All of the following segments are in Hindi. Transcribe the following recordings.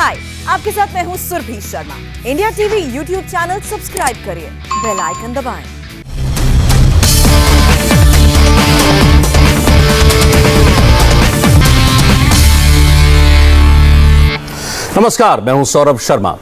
हाय, आपके साथ मैं हूँ Surabhi Sharma. India TV YouTube channel subscribe करिए, बेल आइकन दबाएं। नमस्कार, मैं हूं सौरभ शर्मा।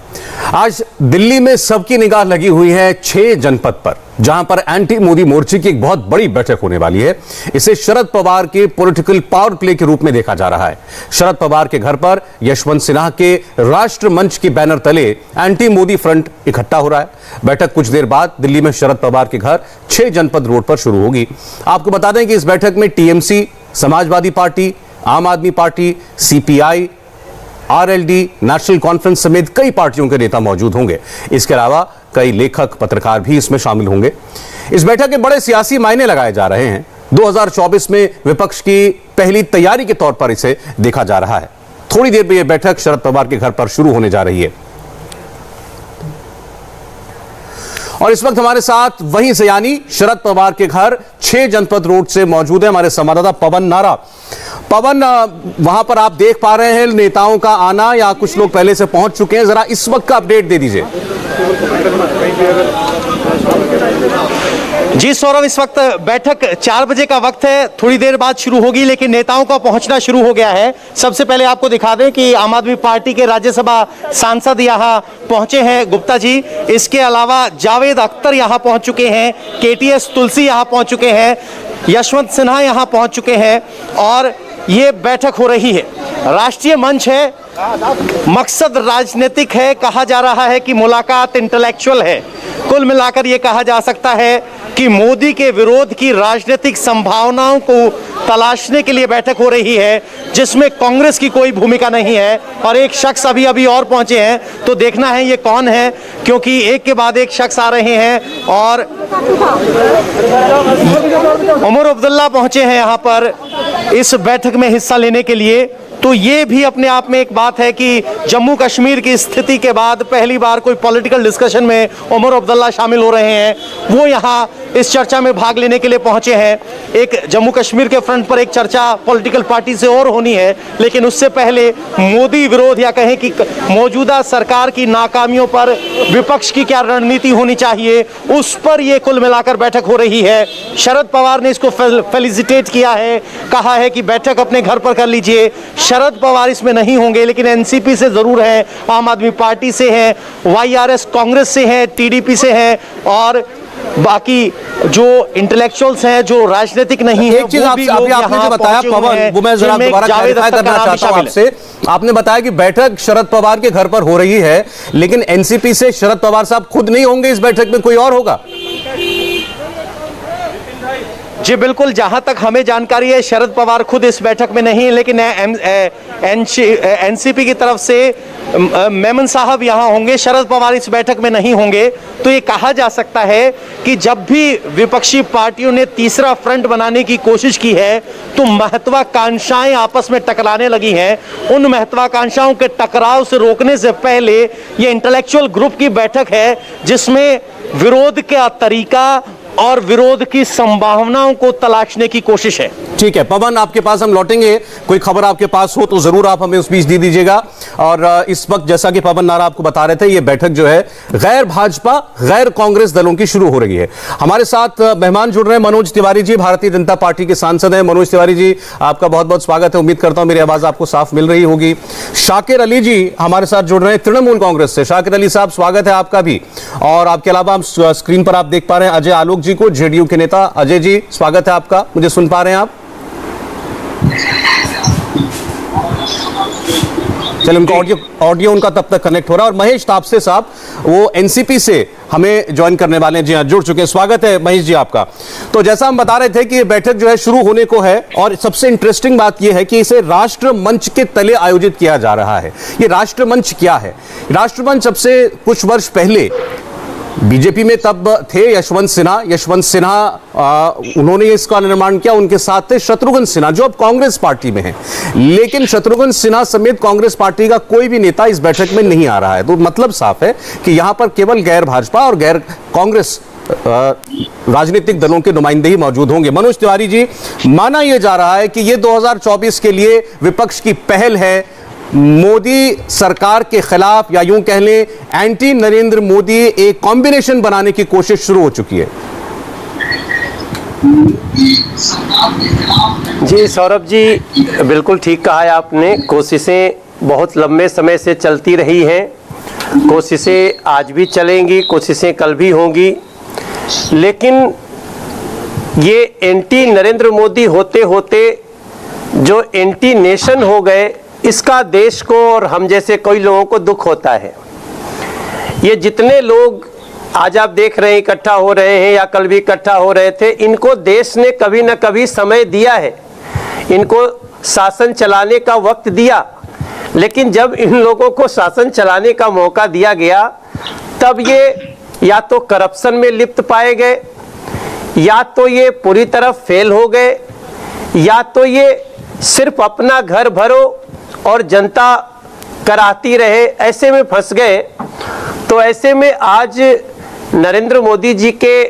आज दिल्ली में सबकी निगाह लगी हुई है 6 जनपद पर, जहां पर एंटी मोदी मोर्चे की एक बहुत बड़ी बैठक होने वाली है। इसे शरद पवार के पॉलिटिकल पावर प्ले के रूप में देखा जा रहा है। शरद पवार के घर पर यशवंत सिन्हा के राष्ट्र मंच के बैनर तले एंटी मोदी फ्रंट इकट्ठा हो रहा है। बैठक कुछ देर बाद दिल्ली में शरद पवार के घर 6 जनपद रोड पर शुरू होगी। आपको बता दें कि इस बैठक में टीएमसी, समाजवादी पार्टी, आम आदमी party, CPI, RLD, national conference समेत कई पार्टियों के नेता मौजूद होंगे। इसके अलावा कई लेखक, पत्रकार भी इसमें शामिल होंगे। इस बैठक के बड़े सियासी मायने लगाए जा रहे हैं। 2024 में विपक्ष की पहली तैयारी के तौर पर इसे देखा जा रहा है। थोड़ी देर में यह बैठक शरद पवार के घर पर शुरू होने जा रही है। और इस वक्त हमारे साथ वहीं से यानी शरद पवार के घर 6 जनपद रोड से मौजूद है हमारे संवाददाता पवन नारा। पवन, वहां पर आप देख पा रहे हैं नेताओं का आना या कुछ लोग पहले से पहुंच चुके हैं? जरा इस वक्त का अपडेट दे दीजिए। जी सौरभ, इस वक्त बैठक 4 बजे का वक्त है, थोड़ी देर बाद शुरू होगी, लेकिन नेताओं का पहुंचना शुरू हो गया है। सबसे पहले आपको दिखा दें कि आम आदमी पार्टी के राज्यसभा सांसद यहां पहुंचे हैं, गुप्ता जी। इसके अलावा जावेद अख्तर यहां पहुंच चुके हैं, केटीएस तुलसी यहां पहुंच चुके हैं, यशवंत सिन्हा यहां पहुंच चुके हैं और ये बैठक हो रही है। राष्ट्रीय मंच है, मकसद राजनीतिक है, कहा जा रहा है कि मुलाकात इंटेलेक्चुअल है। कुल मिलाकर यह कहा जा सकता है कि मोदी के विरोध की राजनीतिक संभावनाओं को तलाशने के लिए बैठक हो रही है, जिसमें कांग्रेस की कोई भूमिका नहीं है। और एक शख्स अभी और पहुंचे हैं, तो देखना है ये कौन है, क्योंकि एक के बाद एक शख्स आ रहे हैं। और उमर अब्दुल्ला पहुंचे हैं यहां पर इस बैठक में हिस्सा लेने के लिए। तो ये भी अपने आप में एक बात है कि जम्मू कश्मीर की स्थिति के बाद पहली बार कोई पॉलिटिकल डिस्कशन में उमर अब्दुल्ला शामिल हो रहे हैं। वो यहाँ इस चर्चा में भाग लेने के लिए पहुंचे हैं। एक जम्मू कश्मीर के फ्रंट पर एक चर्चा पॉलिटिकल पार्टी से और होनी है, लेकिन उससे पहले मोदी विरोध या कहें कि मौजूदा सरकार की नाकामियों पर विपक्ष की क्या रणनीति होनी चाहिए, उस पर यह कुल मिलाकर बैठक हो रही है। शरद पवार ने इसको फेलिसिटेट किया है, कहा है कि बैठक अपने घर पर कर लीजिए। शरद पवार इसमें नहीं होंगे, लेकिन एनसीपी से जरूर है, आम आदमी पार्टी से है, वाईआरएस कांग्रेस से है, टीडीपी से है और बाकी जो इंटेलेक्चुअल्स हैं, जो राजनीतिक नहीं है। एक चीज आपने जो बताया पवन, वो मैं जरा दोबारा क्लैरिफाई करना चाहता हूं आपसे। आपने बताया कि बैठक शरद पवार के घर पर हो रही है, लेकिन एनसीपी से शरद पवार साहब खुद नहीं होंगे इस बैठक में, कोई और होगा? जी बिल्कुल, जहां तक हमें जानकारी है शरद पवार खुद इस बैठक में नहीं, लेकिन एनसीपी की तरफ से मेमन साहब यहां होंगे। शरद पवार इस बैठक में नहीं होंगे। तो ये कहा जा सकता है कि जब भी विपक्षी पार्टियों ने तीसरा फ्रंट बनाने की कोशिश की है, तो महत्वाकांक्षाएं आपस में टकराने लगी हैं। उन महत्वाकांक्षाओं के टकराव से रोकने से पहले ये इंटेलेक्चुअल ग्रुप की बैठक है, जिसमें विरोध का तरीका और विरोध की संभावनाओं को तलाशने की कोशिश है। ठीक है पवन, आपके पास हम लौटेंगे। कोई खबर आपके पास हो तो जरूर आप हमें उस बीच दे दीजिएगा। और इस वक्त जैसा कि पवन नारा आपको बता रहे थे, ये बैठक जो है गैर भाजपा, गैर कांग्रेस दलों की शुरू हो रही है। हमारे साथ मेहमान जुड़ रहे हैं मनोज तिवारी जी, भारतीय जनता पार्टी के सांसद हैं। मनोज तिवारी जी, आपका बहुत बहुत स्वागत है। उम्मीद करता हूं मेरी आवाज आपको साफ मिल रही होगी। शाकिर अली जी हमारे साथ जुड़ रहे हैं तृणमूल कांग्रेस से। शाकिर अली साहब, स्वागत है आपका भी। और आपके अलावा हम स्क्रीन पर आप देख पा रहे हैं अजय आलोक जी को, जेडीयू के नेता। अजय जी, स्वागत है आपका। मुझे सुन पा रहे हैं आप? चलिए, उनका ऑडियो उनका तब तक कनेक्ट हो रहा है। और महेश तापसे साहब, वो एनसीपी से हमें ज्वाइन करने वाले हैं। जी हाँ, जुड़ चुके हैं। स्वागत है महेश जी आपका। तो जैसा हम बता रहे थे कि ये बैठक जो है शुरू होने को है, और सबसे इंटरेस्टिंग बात यह है कि इसे राष्ट्र मंच के तले आयोजित किया जा रहा है। ये राष्ट्र मंच क्या है? राष्ट्र मंच सबसे कुछ वर्ष पहले बीजेपी में तब थे यशवंत सिन्हा, उन्होंने इसका निर्माण किया। उनके साथ थे शत्रुघ्न सिन्हा, जो अब कांग्रेस पार्टी में हैं। लेकिन शत्रुघ्न सिन्हा समेत कांग्रेस पार्टी का कोई भी नेता इस बैठक में नहीं आ रहा है। तो मतलब साफ है कि यहां पर केवल गैर भाजपा और गैर कांग्रेस राजनीतिक दलों के नुमाइंदे ही मौजूद होंगे। मनोज तिवारी जी, माना यह जा रहा है कि यह 2024 के लिए विपक्ष की पहल है, मोदी सरकार के खिलाफ या यूं कह लें एंटी नरेंद्र मोदी एक कॉम्बिनेशन बनाने की कोशिश शुरू हो चुकी है? जी सौरभ जी, बिल्कुल ठीक कहा है आपने। कोशिशें बहुत लंबे समय से चलती रही हैं, कोशिशें आज भी चलेंगी, कोशिशें कल भी होंगी, लेकिन ये एंटी नरेंद्र मोदी होते होते जो एंटी नेशन हो गए, इसका देश को और हम जैसे कई लोगों को दुख होता है। ये जितने लोग आज आप देख रहे हैं इकट्ठा हो रहे हैं या कल भी इकट्ठा हो रहे थे, इनको देश ने कभी न कभी समय दिया है, इनको शासन चलाने का वक्त दिया, लेकिन जब इन लोगों को शासन चलाने का मौका दिया गया तब ये या तो करप्शन में लिप्त पाए गए, या तो ये पूरी तरह फेल हो गए, या तो ये सिर्फ अपना घर भरो और जनता कराती रहे, ऐसे में फंस गए। तो ऐसे में आज नरेंद्र मोदी जी के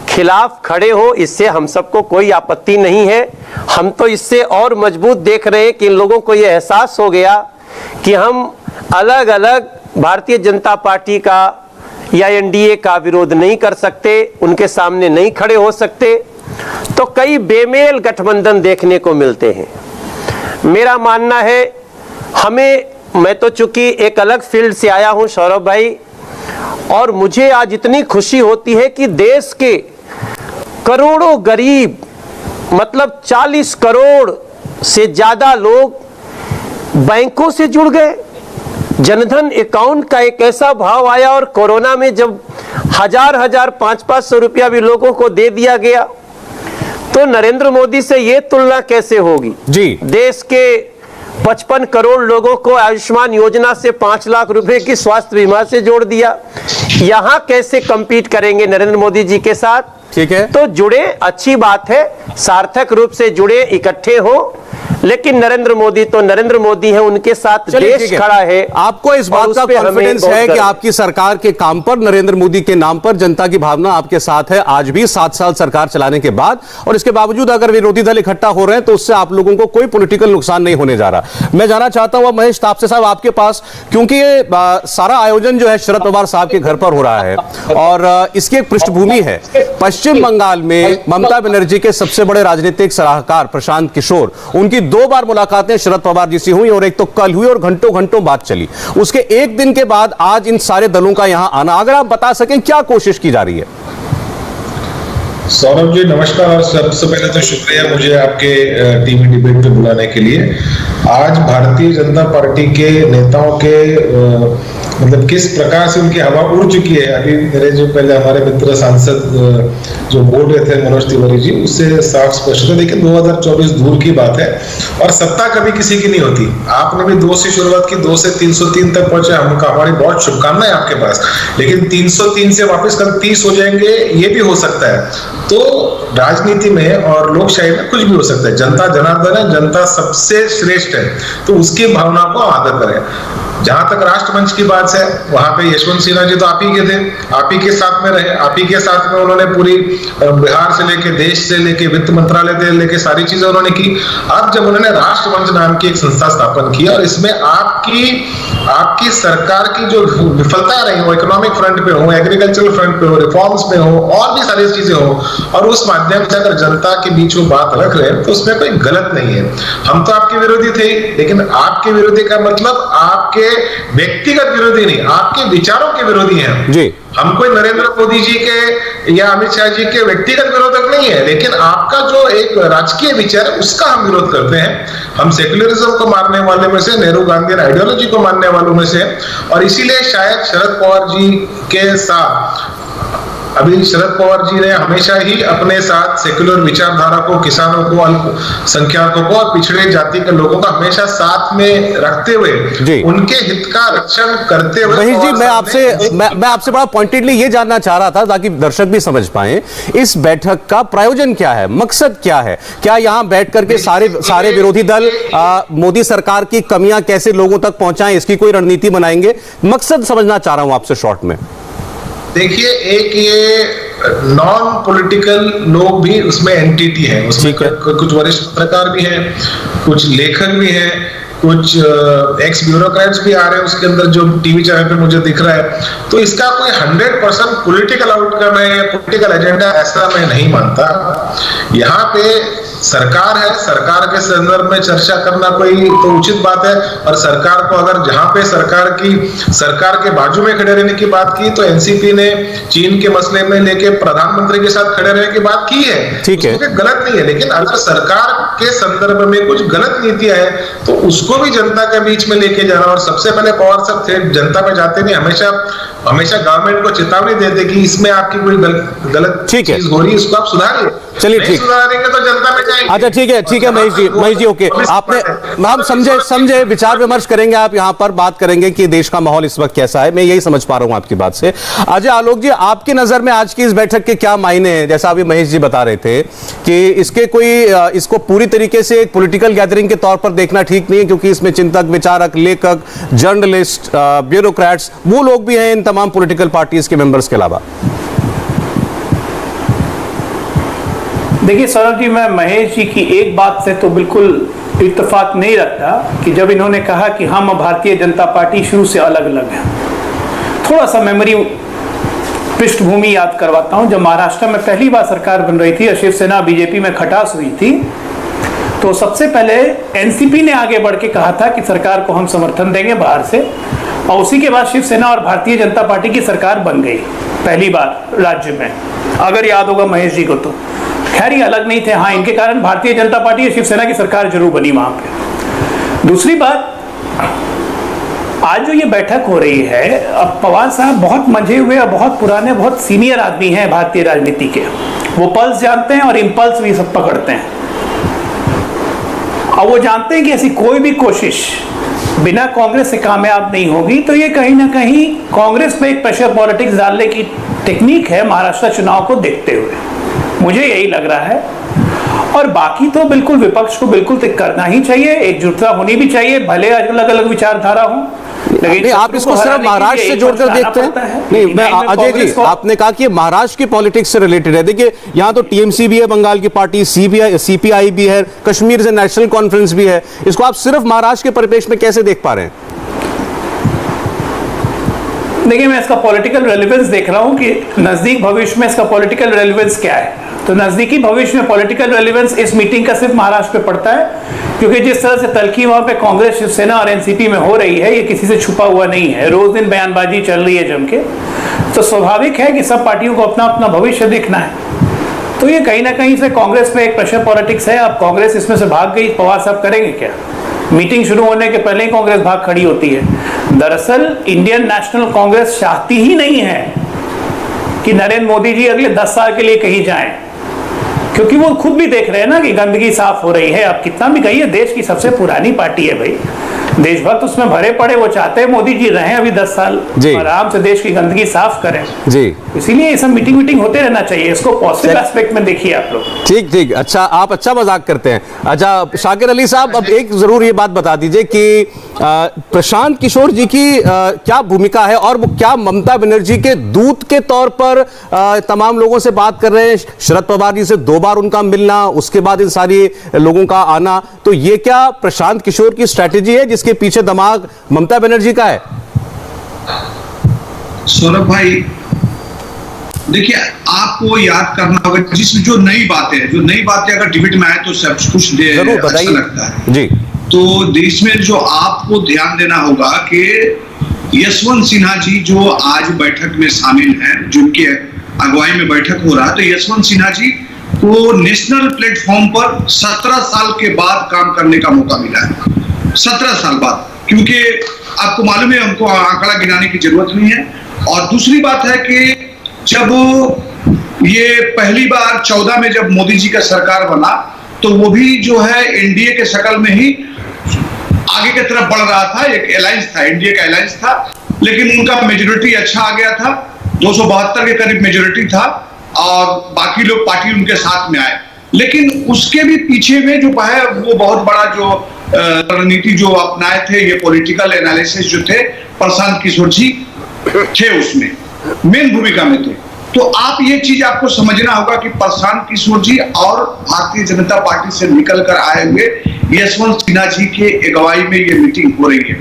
खिलाफ खड़े हो, इससे हम सबको कोई आपत्ति नहीं है। हम तो इससे और मजबूत देख रहे हैं कि इन लोगों को ये एहसास हो गया कि हम अलग अलग भारतीय जनता पार्टी का या एनडीए का विरोध नहीं कर सकते, उनके सामने नहीं खड़े हो सकते, तो कई बेमेल गठबंधन देखने को मिलते हैं। मेरा मानना है मैं तो चूंकि एक अलग फील्ड से आया हूं सौरभ भाई, और मुझे आज इतनी खुशी होती है कि देश के करोड़ों गरीब, मतलब 40 करोड़ से ज्यादा लोग बैंकों से जुड़ गए। जनधन अकाउंट का एक ऐसा भाव आया, और कोरोना में जब हजार 500 रुपया भी लोगों को दे दिया गया, तो नरेंद्र मोदी से ये तुलना कैसे होगी जी। देश के 55 करोड़ लोगों को आयुष्मान योजना से 5 लाख रुपए की स्वास्थ्य बीमा से जोड़ दिया। यहां कैसे कंपीट करेंगे नरेंद्र मोदी जी के साथ? ठीक है, तो जुड़े, अच्छी बात है, सार्थक रूप से जुड़े, इकट्ठे हो, लेकिन नरेंद्र मोदी तो नरेंद्र मोदी है, उनके साथ देश खड़ा है। आपको इस बात का कॉन्फिडेंस है कि आपकी सरकार के काम पर, नरेंद्र मोदी के नाम पर जनता की भावना आपके साथ है आज भी 7 साल सरकार चलाने के बाद, और इसके बावजूद अगर विरोधी दल इकट्ठा हो रहे हैं तो उससे आप लोगों को कोई पॉलिटिकल नुकसान नहीं होने जा रहा। मैं जाना चाहता हूं महेश तापसे साहब आपके पास, क्योंकि ये सारा आयोजन जो है शरद पवार साहब के घर पर हो रहा है, और इसकी एक पृष्ठभूमि है पश्चिम बंगाल में ममता बनर्जी के सबसे बड़े राजनीतिक सलाहकार प्रशांत किशोर, उनकी 2 बार मुलाकातें शरद पवार जी से हुई, और एक तो कल हुई और घंटों घंटों बात चली। उसके एक दिन के बाद आज इन सारे दलों का यहां आना, अगर आप बता सकें क्या कोशिश की जा रही है? सौरभ जी नमस्कार, और सबसे पहले तो शुक्रिया मुझे आपके टीवी डिबेट पे बुलाने के लिए। आज भारतीय जनता पार्टी के नेताओं के मतलब किस प्रकार से उनकी हवा उड़ चुकी है, अभी मेरे जो पहले हमारे मित्र सांसद जो बोल रहे थे मनोज तिवारी जी, उससे साफ स्पष्ट है। लेकिन 2024 दूर की बात है, और सत्ता कभी किसी की नहीं होती। आपने भी 2 से शुरुआत की, 2 से 303 तक पहुंचे, हमारी बहुत शुभकामनाएं आपके पास, लेकिन 303 से वापस कल 30 हो जाएंगे, ये भी हो सकता है। तो राजनीति में और लोकशाही में कुछ भी हो सकता है। जनता जनार्दन है, जनता सबसे श्रेष्ठ है, तो उसकी भावना को आदर करें। जहां तक राष्ट्रमंच की बात है, वहां पे यशवंत सिन्हा जी तो आप ही के थे, आप ही के साथ में रहे, आप ही के साथ में उन्होंने पूरी बिहार से लेके, देश से लेके, वित्त मंत्रालय से लेके सारी चीजें उन्होंने की। अब जब उन्होंने राष्ट्रमंच नाम की एक संस्था स्थापन की, और इसमें आपकी सरकार की जो विफलता रही हो, इकोनॉमिक फ्रंट पे हो, एग्रीकल्चरल फ्रंट पे हो, रिफॉर्म्स पे हो, और भी सारी चीजें हो, और उस माध्यम से अगर जनता के बीच वो बात रख रहे हैं तो उसमें कोई गलत नहीं है। हम तो आपके विरोधी थे, लेकिन आपके विरोधी का मतलब आपके व्यक्तिगत विरोधी नहीं, आपके विचारों के विरोधी हैं जी। हम कोई नरेंद्र मोदी जी के या अमित शाह जी के व्यक्तिगत विरोधक नहीं है, लेकिन आपका जो एक राजकीय विचार है उसका हम विरोध करते हैं। हम सेक्युलरिज्म को मानने वाले में से, नेहरू गांधी आइडियोलॉजी को मानने वालों में से, और इसीलिए शायद शरद पवार जी के साथ अभी शरद पवार जी ने हमेशा ही अपने साथ सेक्युलर विचारधारा को, किसानों को, अल्पसंख्यकों को और पिछड़े जाति के लोगों का हमेशा साथ में रखते हुए, उनके हित का रक्षण करते हुए। महेश जी, मैं आपसे बड़ा पॉइंटेडली ये जानना चाह रहा था ताकि दर्शक भी समझ पाए, इस बैठक का प्रयोजन क्या है, मकसद क्या है? क्या यहां बैठ करके सारे विरोधी दल मोदी सरकार की कमियां कैसे लोगों तक पहुंचाएं, इसकी कोई रणनीति बनाएंगे? मकसद समझना चाह रहा हूं आपसे शॉर्ट में। देखिए, एक ये नॉन पॉलिटिकल लोग भी उसमें एंटिटी है, उसमें कुछ वरिष्ठ पत्रकार भी हैं, कुछ लेखक भी हैं, कुछ एक्स ब्यूरोक्रेट्स भी आ रहे हैं उसके अंदर, जो टीवी चैनल पे मुझे दिख रहा है। तो इसका कोई 100% पॉलिटिकल आउटकम है या पॉलिटिकल एजेंडा, ऐसा मैं नहीं मानता। यहाँ पे सरकार है, सरकार के संदर्भ में चर्चा करना कोई तो उचित बात है। और सरकार को अगर जहां पे सरकार के बाजू में खड़े रहने की बात की, तो एनसीपी ने चीन के मसले में लेके प्रधानमंत्री के साथ खड़े रहने की बात की है, ठीक है, गलत नहीं है। लेकिन अगर सरकार के संदर्भ में कुछ गलत नीतियां है तो उसको भी जनता के बीच में लेके जाना। और सबसे पहले पवार साहब थे, जनता में जाते नहीं, हमेशा गवर्नमेंट को चेतावनी देते कि इसमें आपकी कोई गलत चीज हो रही है, इसको आप सुधारिए। चलिए ठीक, सुधारेंगे तो जनता में जाएंगे। अच्छा ठीक है महेश जी ओके, आपने हम समझे विचार विमर्श करेंगे, आप यहाँ पर बात करेंगे कि देश का माहौल इस वक्त कैसा है, मैं यही समझ पा रहा हूँ आपकी बात से। अजय आलोक जी, आपकी नजर में आज की इस बैठक के क्या मायने हैं? जैसा अभी महेश जी बता रहे थे कि इसको पूरी तरीके से एक पॉलिटिकल गैदरिंग के तौर पर देखना ठीक नहीं है, क्योंकि इसमें चिंतक, विचारक, लेखक, जर्नलिस्ट, ब्यूरोक्रेट्स, वो लोग भी हैं इन तमाम पॉलिटिकल पार्टीज के मेंबर्स के अलावा। देखिए सौरभ जी, मैं महेश जी की एक बात से तो बिल्कुल इत्तेफाक नहीं रखता कि जब इन्होंने कहा कि हम भारतीय जनता पार्टी शुरू से अलग अलग हैं। थोड़ा सा मेमोरी पृष्ठभूमि याद करवाता हूं। जब महाराष्ट्र में पहली बार सरकार बन रही थी और शिवसेना बीजेपी में खटास हुई थी, तो सबसे पहले एनसीपी ने आगे बढ़ के कहा था कि सरकार को हम समर्थन देंगे बाहर से, और उसी के बाद शिवसेना और भारतीय जनता पार्टी की सरकार बन गई पहली बार राज्य में, अगर याद होगा महेश जी को। तो खैर ये अलग नहीं थे, हाँ, इनके कारण भारतीय जनता पार्टी और शिवसेना की सरकार जरूर बनी वहां पे। दूसरी बात, आज जो ये बैठक हो रही है, अब पवार साहब बहुत मंझे हुए और बहुत पुराने, बहुत सीनियर आदमी हैं भारतीय राजनीति के। वो पल्स जानते हैं और इम्पल्स भी सब पकड़ते हैं, और वो जानते हैं कि ऐसी कोई भी कोशिश बिना कांग्रेस से कामयाब नहीं होगी। तो ये कहीं ना कहीं कांग्रेस पे एक प्रेशर पॉलिटिक्स डालने की टेक्निक है महाराष्ट्र चुनाव को देखते हुए, मुझे यही लग रहा है। और बाकी तो बिल्कुल विपक्ष को बिल्कुल करना ही चाहिए, एकजुटता होनी भी चाहिए, भले अलग अलग विचारधारा हो, लेकिन आप इसको सिर्फ महाराष्ट्र से जोड़कर देखते हैं? नहीं, मैं अजय जी, आपने कहा कि महाराष्ट्र की पॉलिटिक्स से रिलेटेड है। देखिए, यहाँ तो टीएमसी भी है, बंगाल की पार्टी, सीपीआई भी है, कश्मीर से नेशनल कॉन्फ्रेंस भी है। इसको आप सिर्फ महाराष्ट्र के परिप्रेक्ष्य में कैसे देख पा रहे हैं? देखिए, मैं इसका पॉलिटिकल रेलेवेंस देख रहा हूं कि नजदीक भविष्य में इसका पॉलिटिकल रेलेवेंस क्या है। तो नजदीकी भविष्य में पॉलिटिकल रेलेवेंस इस मीटिंग का सिर्फ महाराष्ट्र पे पड़ता है, क्योंकि जिस तरह से तलखी वहां पे कांग्रेस, शिवसेना और एनसीपी में हो रही है, ये किसी से छुपा हुआ नहीं है, रोज दिन बयानबाजी चल रही है जम के। तो स्वाभाविक है कि सब पार्टियों को अपना अपना भविष्य देखना है। तो ये कहीं ना कहीं से कांग्रेस पे एक प्रेशर पॉलिटिक्स है। अब कांग्रेस इसमें से भाग गई, पवार साहब करेंगे क्या? मीटिंग शुरू होने के पहले ही कांग्रेस भाग खड़ी होती है। दरअसल इंडियन नेशनल कांग्रेस चाहती ही नहीं है कि नरेंद्र मोदी जी अगले 10 साल के लिए कहीं जाएं, क्योंकि वो खुद भी देख रहे हैं ना कि गंदगी साफ हो रही है। आप कितना भी कहिए, देश की सबसे पुरानी पार्टी है भाई, देशभक्त उसमें भरे पड़े, वो चाहते हैं मोदी जी रहें अभी 10 साल, आराम से देश की गंदगी साफ करें जी। इसीलिए ये सब मीटिंग होते रहना चाहिए, इसको पॉजिटिव एस्पेक्ट में देखिए आप लोग। ठीक, अच्छा, आप अच्छा मजाक करते हैं। अच्छा शाकिर अली साहब, अब एक जरूर ये बात बता दीजिए कि प्रशांत किशोर जी की क्या भूमिका है, और वो क्या ममता बनर्जी के दूत के तौर पर तमाम लोगों से बात कर रहे हैं? शरद पवार जी से 2 बार उनका मिलना, उसके बाद इन सारे लोगों का आना, तो ये क्या प्रशांत किशोर की स्ट्रैटेजी है जिसके पीछे दिमाग ममता बनर्जी का है? सौरभ भाई, देखिए, आपको याद करना होगा जिसमें जो नई बातें अगर डिबेट में आए तो सब कुछ अच्छा लगता है जी। तो देश में जो आपको ध्यान देना होगा कि यशवंत सिन्हा जी जो आज बैठक में शामिल हैं, जिनके अगुवाई में बैठक हो रहा है, तो यशवंत सिन्हा जी को नेशनल प्लेटफॉर्म पर 17 साल के बाद काम करने का मौका मिला है। 17 साल बाद, क्योंकि आपको मालूम है, हमको आंकड़ा गिनाने की जरूरत नहीं है। और दूसरी बात है कि जब ये पहली बार 14 में जब मोदी जी का सरकार बना, तो वो भी जो है एनडीए के शक्ल में ही आगे की तरफ बढ़ रहा था, एक अलायंस था, एनडीए का अलायंस था, लेकिन उनका मेजोरिटी अच्छा आ गया था, 272 के करीब मेजोरिटी था, और बाकी लोग पार्टी उनके साथ में आए। लेकिन उसके भी पीछे में जो है वो बहुत बड़ा जो रणनीति जो अपनाए थे, ये पॉलिटिकल एनालिसिस जो थे, प्रशांत किशोर जी थे, उसमें मेन भूमिका में थे। तो आप ये चीज आपको समझना होगा कि प्रशांत किशोर जी और भारतीय जनता पार्टी से निकल कर आए हुए यशवंत सिन्हा जी के अगुवाई में ये मीटिंग हो रही है।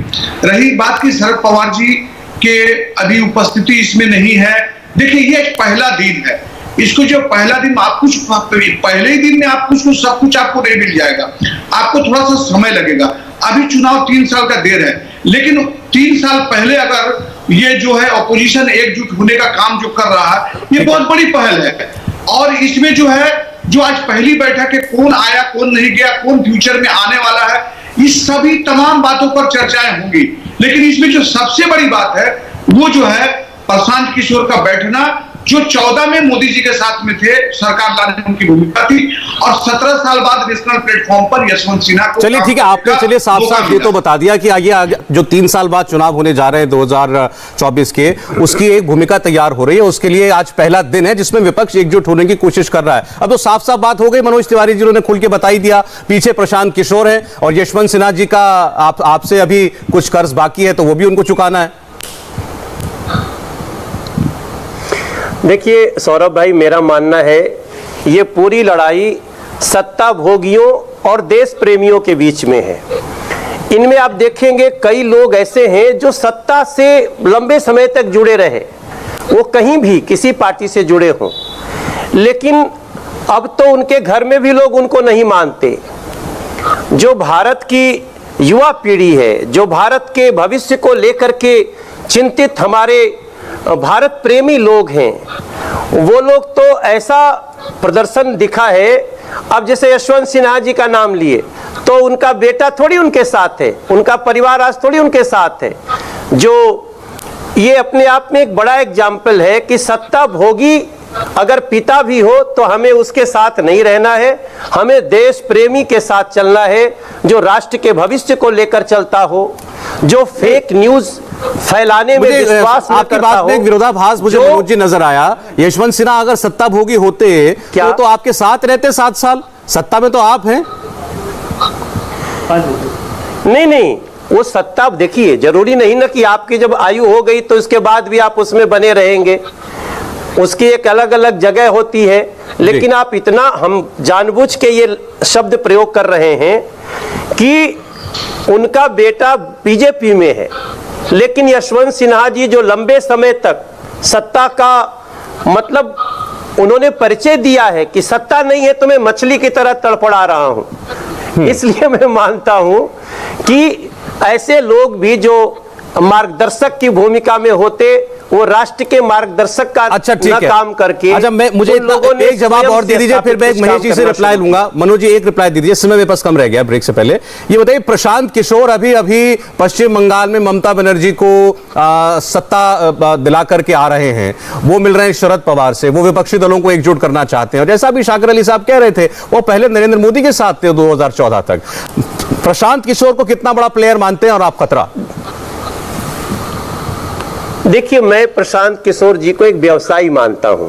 रही बात की शरद पवार जी के अभी उपस्थिति इसमें नहीं है, देखिए ये एक पहला दिन है, इसको जो पहला दिन आप कुछ पहले ही दिन में आप कुछ सब कुछ आपको नहीं मिल जाएगा, आपको थोड़ा सा समय लगेगा। अभी चुनाव 3 साल का देर है, लेकिन 3 साल पहले अगर ये जो है ऑपोजिशन एकजुट होने का काम जो कर रहा है, ये बहुत बड़ी पहल है। और इसमें जो है जो आज पहली बैठक है, कौन आया कौन नहीं गया, कौन फ्यूचर में आने वाला है, इस सभी तमाम बातों पर चर्चाएं होंगी। लेकिन इसमें जो सबसे बड़ी बात है वो जो है प्रशांत किशोर का बैठना, जो 14 में मोदी जी के साथ में थे, सरकार लाने में उनकी भूमिका थी, और 17 साल बाद नेशनल प्लेटफॉर्म पर यशवंत सिन्हा को। चलिए ठीक है, आपने चलिए साफ साफ ये तो बता दिया कि आगे जो 3 साल बाद चुनाव होने जा रहे हैं 2024 के, उसकी एक भूमिका तैयार हो रही है। उसके लिए आज पहला दिन है जिसमें विपक्ष एकजुट होने की कोशिश कर रहा है। अब तो साफ साफ बात हो गई, मनोज तिवारी जी ने खुल के बता ही दिया, पीछे प्रशांत किशोर है और यशवंत सिन्हा जी का आपसे अभी कुछ कर्ज बाकी है, तो वो भी उनको चुकाना है। देखिए सौरभ भाई, मेरा मानना है ये पूरी लड़ाई सत्ता भोगियों और देश प्रेमियों के बीच में है। इनमें आप देखेंगे कई लोग ऐसे हैं जो सत्ता से लंबे समय तक जुड़े रहे, वो कहीं भी किसी पार्टी से जुड़े हों, लेकिन अब तो उनके घर में भी लोग उनको नहीं मानते। जो भारत की युवा पीढ़ी है, जो भारत के भविष्य को लेकर के चिंतित हमारे भारत प्रेमी लोग हैं, वो लोग तो ऐसा प्रदर्शन दिखा है। अब जैसे यशवंत सिन्हा जी का नाम लिए तो उनका बेटा थोड़ी उनके साथ है, उनका परिवार आज थोड़ी उनके साथ है, जो ये अपने आप में एक बड़ा एग्जाम्पल है कि सत्ता भोगी अगर पिता भी हो तो हमें उसके साथ नहीं रहना है, हमें देश प्रेमी के साथ चलना है, जो राष्ट्र के भविष्य को लेकर चलता हो, जो फेक न्यूज फैलाने में विश्वास न करता हो। बात में एक विरोधाभास मुझे मनोज जी नजर आया। यशवंत सिन्हा अगर सत्ता भोगी होते क्या तो आपके साथ रहते 7 साल, सत्ता में तो आप हैं। नहीं, वो सत्ता देखिए, जरूरी नहीं ना कि आपकी जब आयु हो गई तो उसके बाद भी आप उसमें बने रहेंगे, उसकी एक अलग अलग जगह होती है। लेकिन आप इतना, हम जानबूझ के ये शब्द प्रयोग कर रहे हैं कि उनका बेटा बीजेपी में है, लेकिन यशवंत सिन्हा जी जो लंबे समय तक सत्ता का मतलब उन्होंने परिचय दिया है कि सत्ता नहीं है तो मैं मछली की तरह तड़फड़ा रहा हूं। इसलिए मैं मानता हूं कि ऐसे लोग भी जो मार्गदर्शक की भूमिका में होते, वो राष्ट्र के मार्गदर्शक का अच्छा काम करके। अच्छा, मुझे एक जवाब और दे दीजिए, फिर मैं महेश जी से रिप्लाई लूंगा। मनोज जी एक रिप्लाई दे दीजिए, समय मेरे पास कम रह गया ब्रेक से पहले। ये बताइए, प्रशांत किशोर अभी पश्चिम बंगाल में ममता बनर्जी को सत्ता दिला करके आ रहे हैं, वो मिल रहे हैं शरद पवार से, वो विपक्षी दलों को एकजुट करना चाहते हैं, और जैसा अभी शाकिर अली साहब कह रहे थे, वो पहले नरेंद्र मोदी के साथ थे 2014 तक। प्रशांत किशोर को कितना बड़ा प्लेयर मानते हैं और आप खतरा? देखिए, मैं प्रशांत किशोर जी को एक व्यवसायी मानता हूं।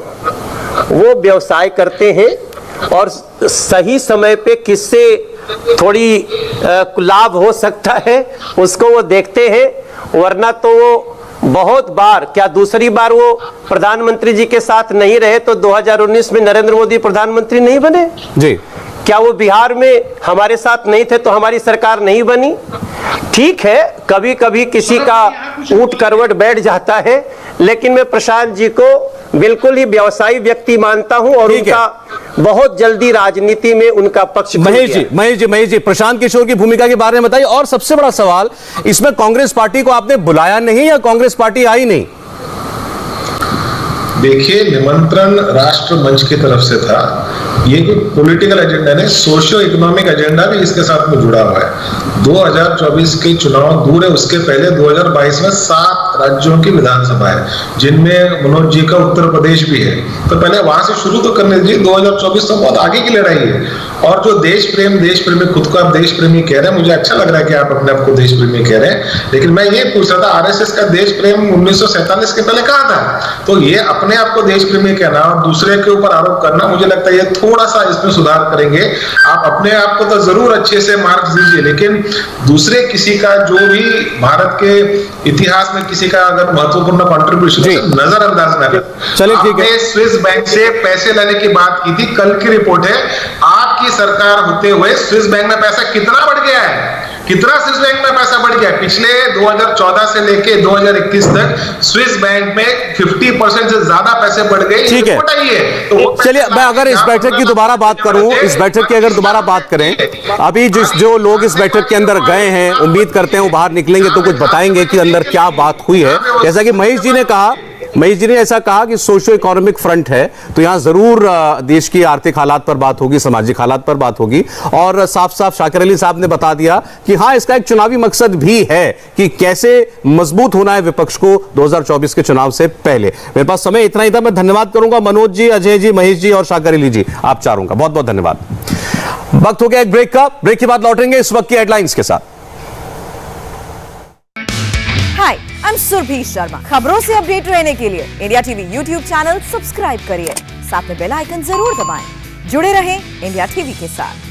वो व्यवसाय करते हैं और सही समय पे किससे थोड़ी लाभ हो सकता है उसको वो देखते हैं, वरना तो वो बहुत बार, क्या दूसरी बार वो प्रधानमंत्री जी के साथ नहीं रहे तो 2019 में नरेंद्र मोदी प्रधानमंत्री नहीं बने जी? क्या वो बिहार में हमारे साथ नहीं थे तो हमारी सरकार नहीं बनी? ठीक है, कभी कभी किसी का ऊंट करवट बैठ जाता है, लेकिन मैं प्रशांत जी को बिल्कुल ही व्यवसायी व्यक्ति मानता हूं और उनका बहुत जल्दी राजनीति में उनका पक्ष। महेश जी प्रशांत किशोर की भूमिका के बारे में बताइए। और सबसे बड़ा सवाल, इसमें कांग्रेस पार्टी को आपने बुलाया नहीं या कांग्रेस पार्टी आई नहीं? देखिए, निमंत्रण राष्ट्र मंच की तरफ से था, ये कोई पॉलिटिकल एजेंडा नहीं, सोशियो इकोनॉमिक एजेंडा भी इसके साथ में जुड़ा हुआ है। 2024 के चुनाव दूर है, उसके पहले 2022 में 7 राज्यों की विधानसभा है, जिनमें मनोज जी का उत्तर प्रदेश भी है, तो पहले वहां से शुरू तो करने दीजिए। 2024 तो बहुत आगे की लड़ाई है, और जो देश प्रेमी, खुद को आप देश प्रेमी कह रहे हैं, मुझे अच्छा लग रहा है कि आप अपने आप को देश प्रेमी कह रहे हैं, लेकिन मैं ये पूछ रहा था आरएसएस का देश प्रेम 1947 के पहले कहाँ था? तो ये अपने आप को देश प्रेमी कहना और दूसरे के ऊपर आरोप करना, मुझे लगता है ये थोड़ा सा इसमें सुधार करेंगे। आप अपने आप को तो जरूर अच्छे से मार्क्स दीजिए, लेकिन दूसरे किसी का जो भी भारत के इतिहास में किसी का अगर महत्वपूर्ण कंट्रीब्यूशन नजरअंदाज न करें। चलिए ठीक है। स्विस बैंक से पैसे लेने की बात की थी, कल की रिपोर्ट है, आपकी सरकार होते हुए स्विस बैंक में पैसा कितना बढ़ गया है? कितना स्विस बैंक में पैसा बढ़ गया? पिछले 2014 से लेके 2021 तक स्विस बैंक में 50% से ज्यादा पैसे बढ़ गए। ठीक है, तो चलिए मैं अगर इस बैठक की दोबारा बात करूं, इस बैठक की अगर दोबारा बात करें, अभी जो लोग इस बैठक के अंदर गए हैं, उम्मीद करते हैं वो बाहर निकलेंगे तो कुछ बताएंगे कि अंदर क्या बात हुई है। जैसा कि महेश जी ने ऐसा कहा कि सोशो इकोनॉमिक फ्रंट है, तो यहां जरूर देश की आर्थिक हालात पर बात होगी, सामाजिक हालात पर बात होगी, और साफ साफ शाकिर अली साहब ने बता दिया कि हां इसका एक चुनावी मकसद भी है कि कैसे मजबूत होना है विपक्ष को 2024 के चुनाव से पहले। मेरे पास समय इतना ही था। मैं धन्यवाद करूंगा मनोज जी, अजय जी, महेश जी और शाकिर अली जी, आप चारों का बहुत बहुत धन्यवाद। वक्त हो गया एक ब्रेक का। ब्रेक के बाद लौटेंगे इस वक्त की हेडलाइंस के साथ। हाय, आई एम सुरभि शर्मा। खबरों से अपडेट रहने के लिए India TV YouTube channel subscribe करिए, साथ में बेल आइकन जरूर दबाएं। जुड़े रहें इंडिया टीवी के साथ।